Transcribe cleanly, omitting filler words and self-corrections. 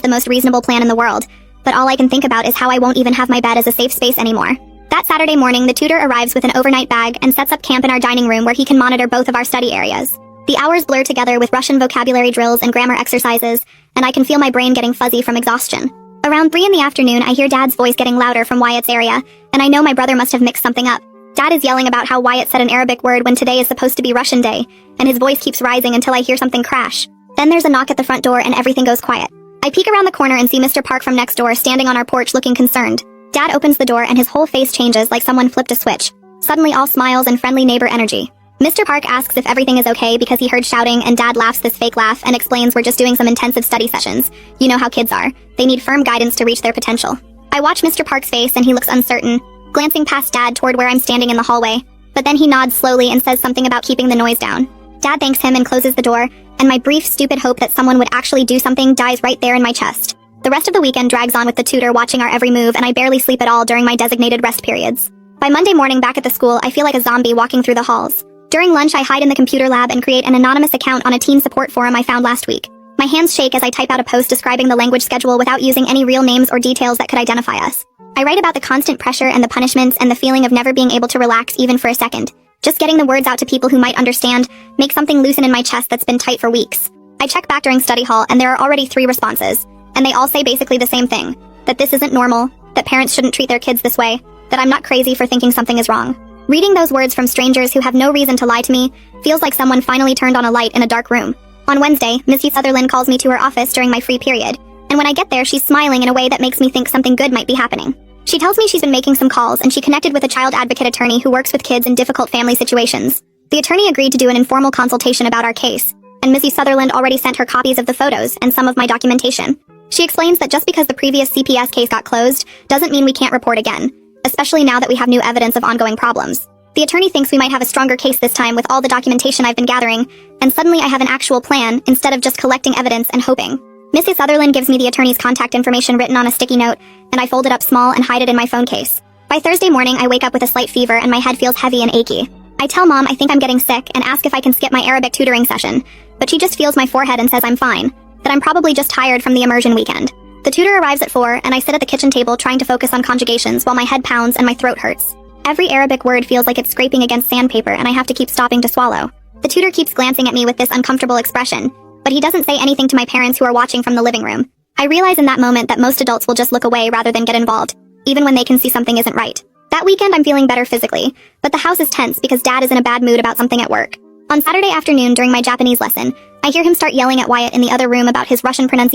the most reasonable plan in the world, but all I can think about is how I won't even have my bed as a safe space anymore. That Saturday morning, the tutor arrives with an overnight bag and sets up camp in our dining room where he can monitor both of our study areas. The hours blur together with Russian vocabulary drills and grammar exercises, and I can feel my brain getting fuzzy from exhaustion. Around 3 in the afternoon, I hear Dad's voice getting louder from Wyatt's area, and I know my brother must have mixed something up. Dad is yelling about how Wyatt said an Arabic word when today is supposed to be Russian day, and his voice keeps rising until I hear something crash. Then there's a knock at the front door and everything goes quiet. I peek around the corner and see Mr. Park from next door standing on our porch looking concerned. Dad opens the door and his whole face changes like someone flipped a switch. Suddenly all smiles and friendly neighbor energy. Mr. Park asks if everything is okay because he heard shouting, and Dad laughs this fake laugh and explains we're just doing some intensive study sessions. You know how kids are. They need firm guidance to reach their potential. I watch Mr. Park's face and he looks uncertain, glancing past Dad toward where I'm standing in the hallway. But then he nods slowly and says something about keeping the noise down. Dad thanks him and closes the door, and my brief, stupid hope that someone would actually do something dies right there in my chest. The rest of the weekend drags on with the tutor watching our every move, and I barely sleep at all during my designated rest periods. By Monday morning back at the school, I feel like a zombie walking through the halls. During lunch, I hide in the computer lab and create an anonymous account on a teen support forum I found last week. My hands shake as I type out a post describing the language schedule without using any real names or details that could identify us. I write about the constant pressure and the punishments and the feeling of never being able to relax even for a second. Just getting the words out to people who might understand makes something loosen in my chest that's been tight for weeks. I check back during study hall and there are already 3 responses, and they all say basically the same thing: that this isn't normal, that parents shouldn't treat their kids this way, that I'm not crazy for thinking something is wrong. Reading those words from strangers who have no reason to lie to me feels like someone finally turned on a light in a dark room. On Wednesday, Missy Sutherland calls me to her office during my free period, and when I get there, she's smiling in a way that makes me think something good might be happening. She tells me she's been making some calls and she connected with a child advocate attorney who works with kids in difficult family situations. The attorney agreed to do an informal consultation about our case, and Missy Sutherland already sent her copies of the photos and some of my documentation. She explains that just because the previous CPS case got closed doesn't mean we can't report again, especially now that we have new evidence of ongoing problems. The attorney thinks we might have a stronger case this time with all the documentation I've been gathering, and suddenly I have an actual plan instead of just collecting evidence and hoping. Mrs. Sutherland gives me the attorney's contact information written on a sticky note, and I fold it up small and hide it in my phone case. By Thursday morning, I wake up with a slight fever and my head feels heavy and achy. I tell Mom I think I'm getting sick and ask if I can skip my Arabic tutoring session, but she just feels my forehead and says I'm fine, that I'm probably just tired from the immersion weekend. The tutor arrives at 4, and I sit at the kitchen table trying to focus on conjugations while my head pounds and my throat hurts. Every Arabic word feels like it's scraping against sandpaper and I have to keep stopping to swallow. The tutor keeps glancing at me with this uncomfortable expression, but he doesn't say anything to my parents who are watching from the living room. I realize in that moment that most adults will just look away rather than get involved, even when they can see something isn't right. That weekend I'm feeling better physically, but the house is tense because Dad is in a bad mood about something at work. On Saturday afternoon during my Japanese lesson, I hear him start yelling at Wyatt in the other room about his Russian pronunciation.